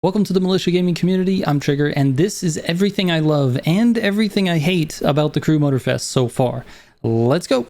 Welcome to the Militia Gaming community. I'm Trigger, and this is everything I love and everything I hate about the Crew MOTORFEST so far. Let's go!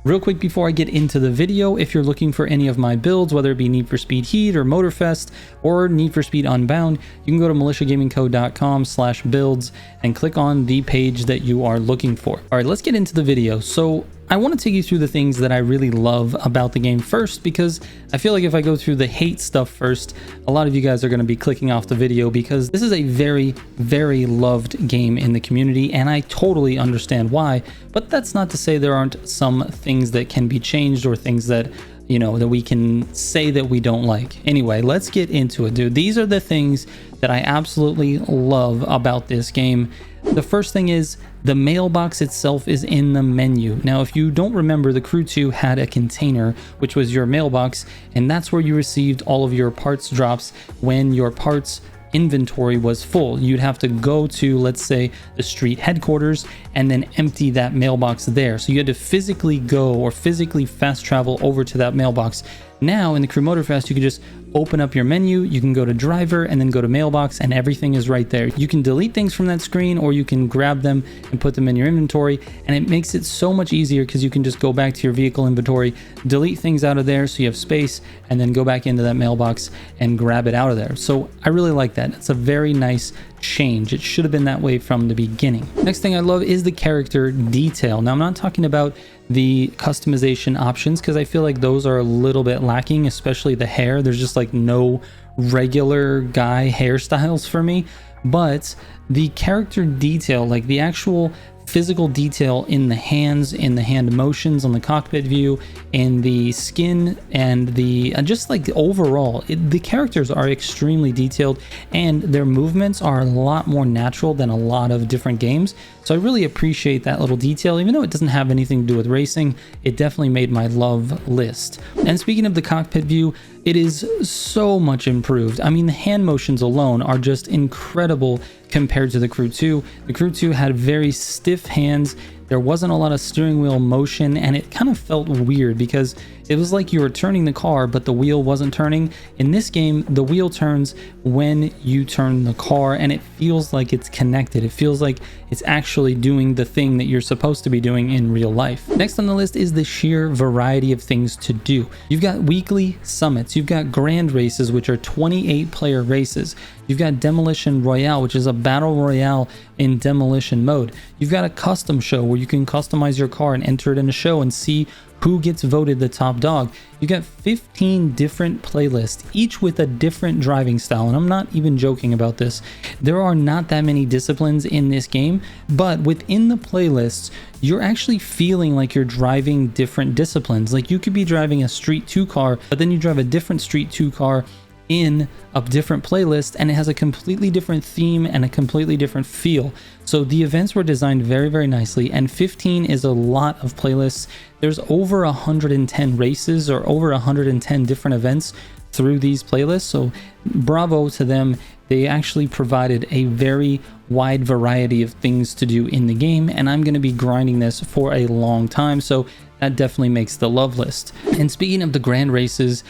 Real quick before I get into the video, if you're looking for any of my builds, whether it be Need for Speed Heat or MOTORFEST or Need for Speed Unbound, you can go to militiagamingco.com/builds and click on the page that you are looking for. All right, let's get into the video. So I want to take you through the things that I really love about the game first, because I feel like if I go through the hate stuff first, a lot of you guys are going to be clicking off the video, because this is a very, very loved game in the community, and I totally understand why. But that's not to say there aren't some things that can be changed, or things that, you know, that we can say that we don't like. Anyway, let's get into it, dude. These are the things that I absolutely love about this game. The first thing is the mailbox itself is in the menu. Now, if you don't remember, the Crew 2 had a container, which was your mailbox, and that's where you received all of your parts drops when your parts inventory was full. You'd have to go to, let's say, the street headquarters and then empty that mailbox there. So you had to physically go or physically fast travel over to that mailbox. Now in the Crew MOTORFEST, you can just open up your menu, you can go to driver and then go to mailbox, and everything is right there. You can delete things from that screen, or you can grab them and put them in your inventory, and it makes it so much easier because you can just go back to your vehicle inventory, delete things out of there so you have space, and then go back into that mailbox and grab it out of there. So I really like that. It's a very nice change. It should have been that way from the beginning. Next thing I love is the character detail. Now, I'm not talking about the customization options, because I feel like those are a little bit lacking, especially the hair. There's just like no regular guy hairstyles for me, but the character detail, like the actual physical detail in the hands, in the hand motions on the cockpit view, in the skin, and the just like overall, the characters are extremely detailed, and their movements are a lot more natural than a lot of different games. So I really appreciate that little detail. Even though it doesn't have anything to do with racing, it definitely made my love list. And speaking of the cockpit view, it is so much improved. I mean, the hand motions alone are just incredible compared to the Crew 2. The Crew 2 had very stiff hands. There wasn't a lot of steering wheel motion, and it kind of felt weird because it was like you were turning the car, but the wheel wasn't turning. In this game, the wheel turns when you turn the car, and it feels like it's connected. It feels like it's actually doing the thing that you're supposed to be doing in real life. Next on the list is the sheer variety of things to do. You've got weekly summits. You've got grand races, which are 28-player races. You've got Demolition Royale, which is a battle royale in demolition mode. You've got a custom show where you can customize your car and enter it in a show and see who gets voted the top dog. You got 15 different playlists, each with a different driving style, and I'm not even joking about this. There are not that many disciplines in this game, but within the playlists, you're actually feeling like you're driving different disciplines. Like you could be driving a Street 2 car, but then you drive a different Street 2 car in a different playlist, and it has a completely different theme and a completely different feel. So the events were designed very, very nicely, and 15 is a lot of playlists. There's over 110 races, or over 110 different events through these playlists, so bravo to them. They actually provided a very wide variety of things to do in the game, and I'm going to be grinding this for a long time, so that definitely makes the love list. And speaking of the grand races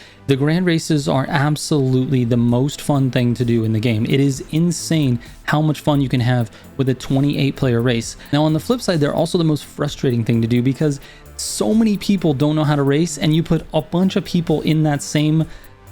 are absolutely the most fun thing to do in the game. It is insane how much fun you can have with a 28-player race. Now, on the flip side, they're also the most frustrating thing to do, because so many people don't know how to race, and you put a bunch of people in that same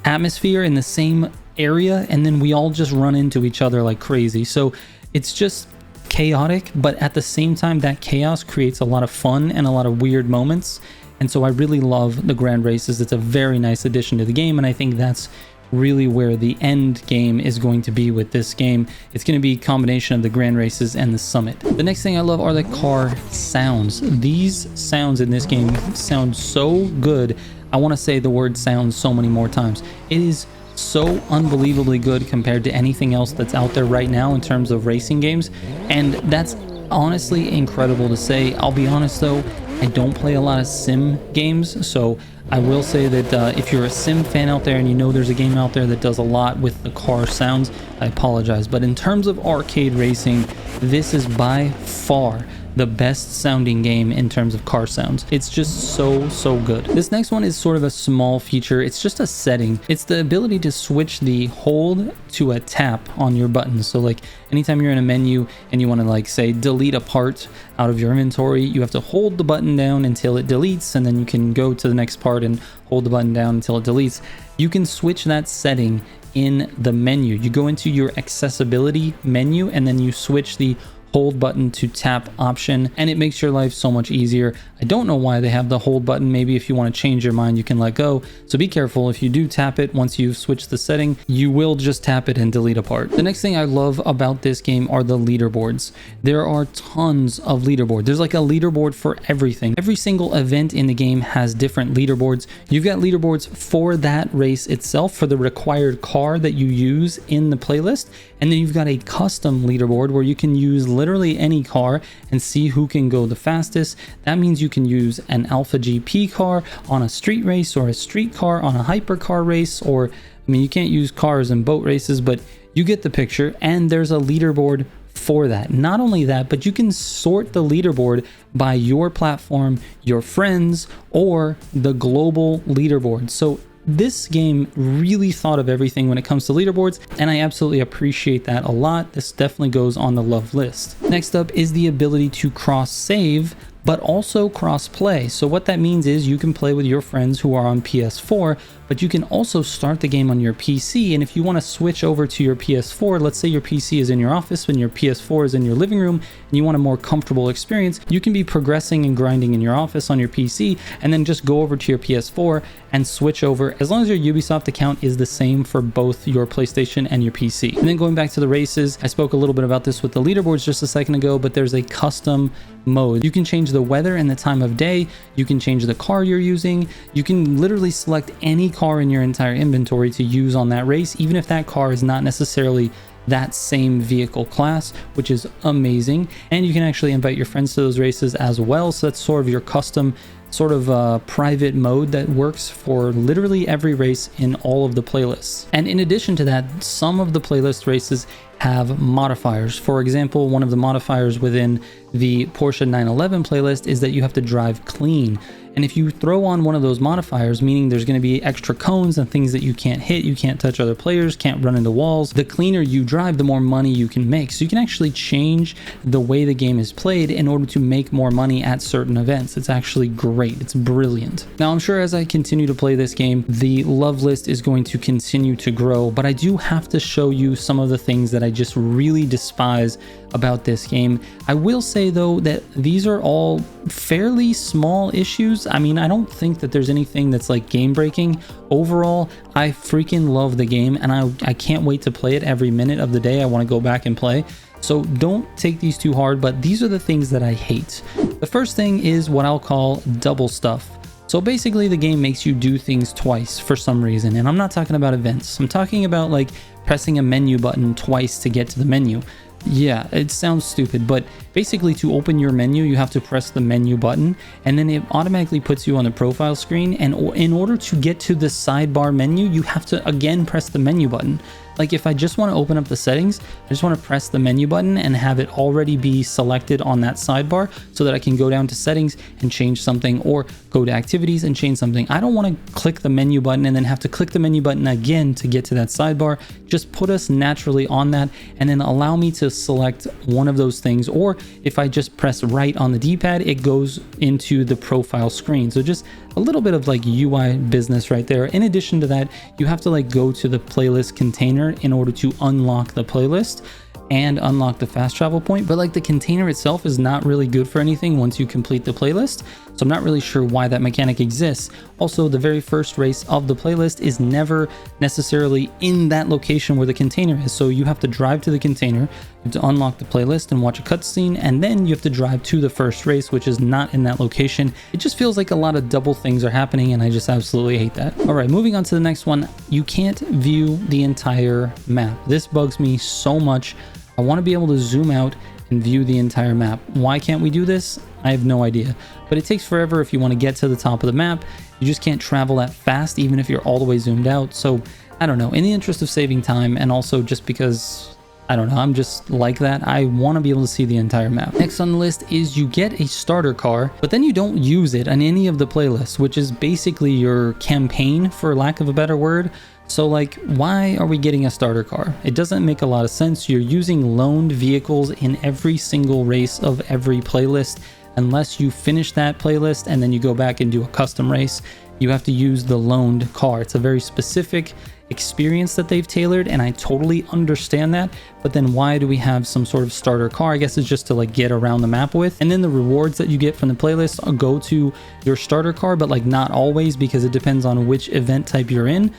atmosphere, in the same area, and then we all just run into each other like crazy. So it's just chaotic, but at the same time, that chaos creates a lot of fun and a lot of weird moments. And so I really love the grand races. It's a very nice addition to the game, and I think that's really where the end game is going to be with this game. It's going to be a combination of the grand races and the summit. The next thing I love are the car sounds. These sounds in this game sound so good. I want to say the word sounds so many more times. It is so unbelievably good compared to anything else that's out there right now in terms of racing games, and that's honestly incredible to say. I'll be honest though, I don't play a lot of sim games, so I will say that if you're a sim fan out there and you know there's a game out there that does a lot with the car sounds, I apologize. But in terms of arcade racing, this is by far the best sounding game in terms of car sounds. It's just so good. This next one is sort of a small feature. It's just a setting. It's the ability to switch the hold to a tap on your buttons. So like anytime you're in a menu and you want to like say delete a part out of your inventory, you have to hold the button down until it deletes, and then you can go to the next part and hold the button down until it deletes. You can switch that setting in the menu. You go into your accessibility menu and then you switch the hold button to tap option, and it makes your life so much easier. I don't know why they have the hold button. Maybe if you want to change your mind, you can let go. So be careful. If you do tap it once you've switched the setting, you will just tap it and delete a part. The next thing I love about this game are the leaderboards. There are tons of leaderboards. There's like a leaderboard for everything. Every single event in the game has different leaderboards. You've got leaderboards for that race itself, for the required car that you use in the playlist, and then you've got a custom leaderboard where you can use literally any car and see who can go the fastest. That means you can use an Alpha GP car on a street race, or a street car on a hypercar race, or I mean, you can't use cars in boat races, but you get the picture. And there's a leaderboard for that. Not only that, but you can sort the leaderboard by your platform, your friends, or the global leaderboard. So this game really thought of everything when it comes to leaderboards, and I absolutely appreciate that a lot. This definitely goes on the love list. Next up is the ability to cross save, but also cross play. So what that means is you can play with your friends who are on PS4, but you can also start the game on your PC. And if you want to switch over to your PS4, let's say your PC is in your office and your PS4 is in your living room, and you want a more comfortable experience, you can be progressing and grinding in your office on your PC and then just go over to your PS4 and switch over, as long as your Ubisoft account is the same for both your PlayStation and your PC. And then going back to the races, I spoke a little bit about this with the leaderboards just a second ago, but there's a custom mode. You can change the weather and the time of day. You can change the car you're using. You can literally select any car in your entire inventory to use on that race, even if that car is not necessarily that same vehicle class, which is amazing. And you can actually invite your friends to those races as well. So that's sort of your custom sort of private mode that works for literally every race in all of the playlists. And in addition to that, some of the playlist races have modifiers. For example, one of the modifiers within the Porsche 911 playlist is that you have to drive clean. And if you throw on one of those modifiers, meaning there's going to be extra cones and things that you can't hit, you can't touch other players, can't run into walls, the cleaner you drive, the more money you can make. So you can actually change the way the game is played in order to make more money at certain events. It's actually great. It's brilliant. Now, I'm sure as I continue to play this game, the love list is going to continue to grow, but I do have to show you some of the things that I just really despise about this game. I will say though that these are all fairly small issues. I mean, I don't think that there's anything that's like game breaking. Overall, I freaking love the game, and I can't wait to play it every minute of the day. I want to go back and play. So don't take these too hard, but these are the things that I hate. The first thing is what I'll call double stuff. So basically the game makes you do things twice for some reason, and I'm not talking about events. I'm talking about like pressing a menu button twice to get to the menu. Yeah, it sounds stupid, but basically to open your menu, you have to press the menu button, and then it automatically puts you on the profile screen. And in order to get to the sidebar menu, you have to again press the menu button. Like if I just want to open up the settings, I just want to press the menu button and have it already be selected on that sidebar so that I can go down to settings and change something, or go to activities and change something. I don't want to click the menu button and then have to click the menu button again to get to that sidebar. Just put us naturally on that, and then allow me to select one of those things. Or if I just press right on the D-pad, it goes into the profile screen. So just a little bit of like UI business right there. In addition to that, you have to like go to the playlist container in order to unlock the playlist and unlock the fast travel point, but like the container itself is not really good for anything once you complete the playlist, so I'm not really sure why that mechanic exists. Also, the very first race of the playlist is never necessarily in that location where the container is, so you have to drive to the container, you have to unlock the playlist and watch a cutscene, and then you have to drive to the first race, which is not in that location. It just feels like a lot of double things are happening, and I just absolutely hate that. All right, moving on to the next one. You can't view the entire map. This bugs me so much. I want to be able to zoom out and view the entire map. Why can't we do this? I have no idea, but it takes forever if you want to get to the top of the map. You just can't travel that fast even if you're all the way zoomed out. So I don't know, in the interest of saving time, and also just because I don't know, I'm just like that. I want to be able to see the entire map. Next on the list is you get a starter car, but then you don't use it on any of the playlists, which is basically your campaign, for lack of a better word. So like, why are we getting a starter car? It doesn't make a lot of sense. You're using loaned vehicles in every single race of every playlist. Unless you finish that playlist and then you go back and do a custom race, you have to use the loaned car. It's a very specific experience that they've tailored, and I totally understand that. But then why do we have some sort of starter car? I guess it's just to like get around the map with. And then the rewards that you get from the playlist go to your starter car, but like not always, because it depends on which event type you're in.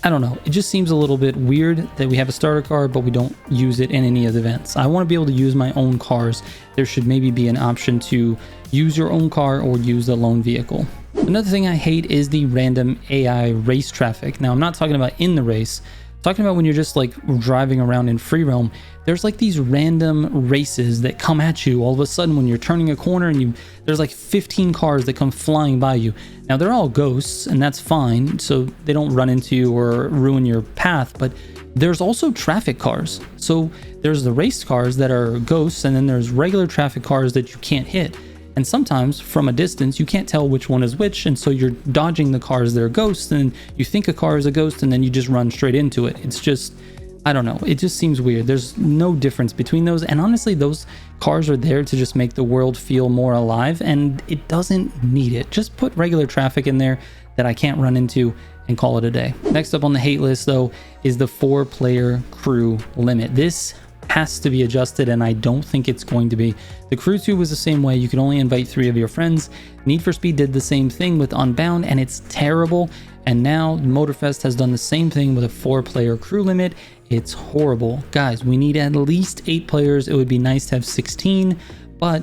I don't know, it just seems a little bit weird that we have a starter car but we don't use it in any of the events. I want to be able to use my own cars. There should maybe be an option to use your own car or use a loan vehicle. Another thing I hate is the random AI race traffic. Now, I'm not talking about in the race, I'm talking about when you're just like driving around in free roam. There's like these random races that come at you all of a sudden when you're turning a corner, and there's like 15 cars that come flying by you. Now, they're all ghosts, and that's fine, so they don't run into you or ruin your path, but there's also traffic cars. So there's the race cars that are ghosts, and then there's regular traffic cars that you can't hit. And sometimes from a distance, you can't tell which one is which, and so you're dodging the cars that are ghosts, and you think a car is a ghost, and then you just run straight into it. It's just, I don't know, it just seems weird. There's no difference between those, and honestly, those cars are there to just make the world feel more alive, and it doesn't need it. Just put regular traffic in there that I can't run into and call it a day. Next up on the hate list, though, is the 4-player crew limit. This has to be adjusted, and I don't think it's going to be. The Crew 2 was the same way. You could only invite 3 of your friends. Need for Speed did the same thing with Unbound, and it's terrible. And now MOTORFEST has done the same thing with a 4-player crew limit. It's horrible. Guys, we need at least 8 players. It would be nice to have 16, but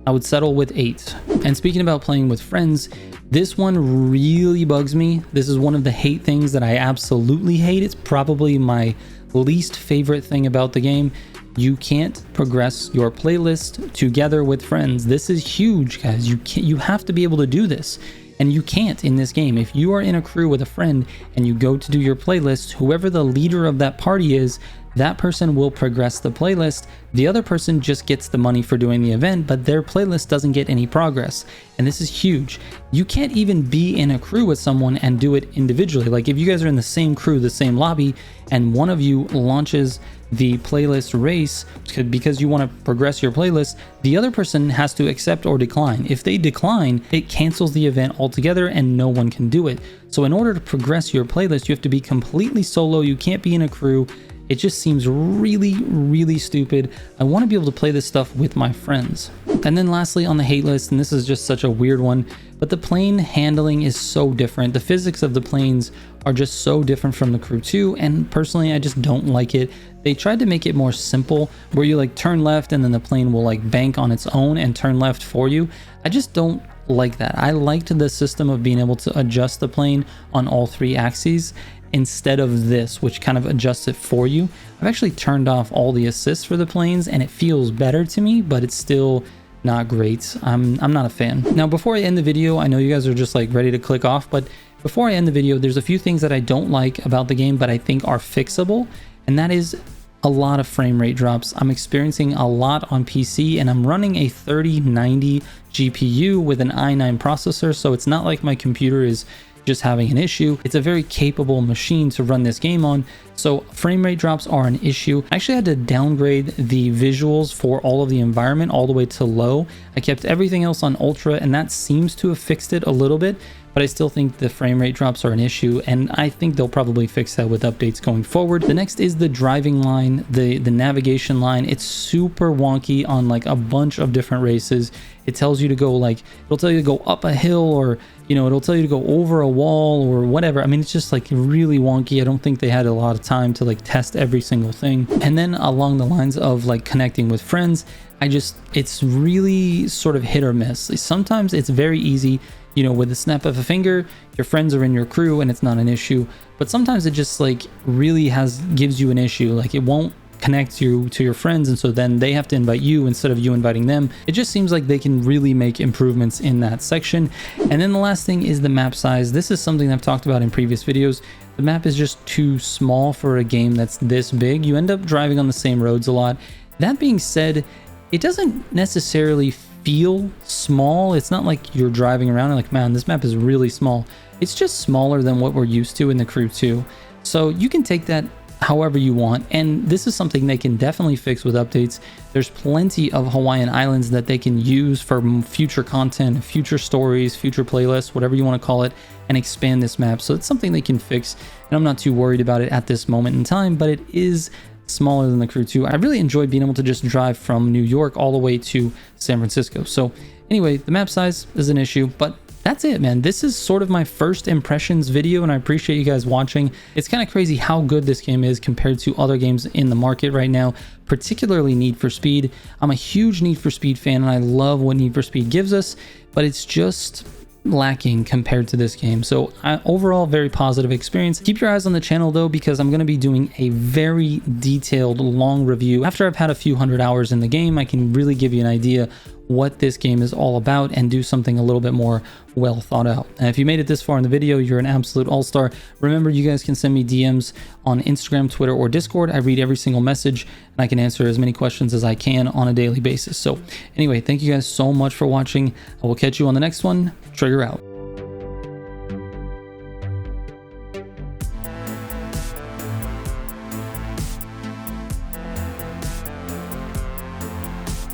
I would settle with 8. And speaking about playing with friends, this one really bugs me. This is one of the hate things that I absolutely hate. It's probably my least favorite thing about the game. You can't progress your playlist together with friends. This is huge, guys. You have to be able to do this, and you can't in this game. If you are in a crew with a friend and you go to do your playlist, whoever the leader of that party is, that person will progress the playlist. The other person just gets the money for doing the event, but their playlist doesn't get any progress. And this is huge. You can't even be in a crew with someone and do it individually. Like if you guys are in the same crew, the same lobby, and one of you launches the playlist race because you want to progress your playlist, the other person has to accept or decline. If they decline, it cancels the event altogether and no one can do it. So in order to progress your playlist, you have to be completely solo. You can't be in a crew. It just seems really, really stupid. I want to be able to play this stuff with my friends. And then lastly on the hate list, and this is just such a weird one, but the plane handling is so different. The physics of the planes are just so different from the Crew 2, and personally, I just don't like it. They tried to make it more simple, where you like turn left and then the plane will like bank on its own and turn left for you. I just don't like that. I liked the system of being able to adjust the plane on all 3 axes, instead of this, which kind of adjusts it for you. I've actually turned off all the assists for the planes, and it feels better to me, but it's still not great. I'm not a fan. Now, before I end the video, I know you guys are just like ready to click off, but before I end the video, there's a few things that I don't like about the game, but I think are fixable, and that is a lot of frame rate drops. I'm experiencing a lot on PC, and I'm running a 3090 GPU with an i9 processor, so it's not like my computer is just having an issue. It's a very capable machine to run this game on, so frame rate drops are an issue. I actually had to downgrade the visuals for all of the environment all the way to low. I kept everything else on ultra, and that seems to have fixed it a little bit, but I still think the frame rate drops are an issue, and I think they'll probably fix that with updates going forward. The next is the driving line, the navigation line. It's super wonky on like a bunch of different races. It tells you to go like, it'll tell you to go up a hill, or you know, it'll tell you to go over a wall or whatever. I mean, it's just like really wonky. I don't think they had a lot of time to like test every single thing. And then along the lines of like connecting with friends, it's really sort of hit or miss. Sometimes it's very easy, you know, with the snap of a finger, your friends are in your crew and it's not an issue. But sometimes it just like really gives you an issue. Like it won't connect you to your friends, and so then they have to invite you instead of you inviting them. It just seems like they can really make improvements in that section. And then the last thing is the map size. This is something I've talked about in previous videos. The map is just too small for a game that's this big. You end up driving on the same roads a lot. That being said, it doesn't necessarily feel small. It's not like you're driving around and like, man, this map is really small. It's just smaller than what we're used to in the Crew 2. So you can take that however you want, and this is something they can definitely fix with updates. There's plenty of Hawaiian islands that they can use for future content, future stories, future playlists, whatever you want to call it, and expand this map. So it's something they can fix, and I'm not too worried about it at this moment in time, but it is smaller than the Crew 2. I really enjoy being able to just drive from New York all the way to San Francisco. So anyway, the map size is an issue, but that's it, man. This is sort of my first impressions video, and I appreciate you guys watching. It's kind of crazy how good this game is compared to other games in the market right now, particularly Need for Speed. I'm a huge Need for Speed fan, and I love what Need for Speed gives us, but it's just lacking compared to this game. So overall, very positive experience. Keep your eyes on the channel though, because I'm going to be doing a very detailed long review. After I've had a few hundred hours in the game, I can really give you an idea what this game is all about and do something a little bit more well thought out. And if you made it this far in the video, you're an absolute all-star. Remember, you guys can send me DMs on Instagram, Twitter, or Discord. I read every single message, and I can answer as many questions as I can on a daily basis. So anyway, thank you guys so much for watching. I will catch you on the next one. Trigger out.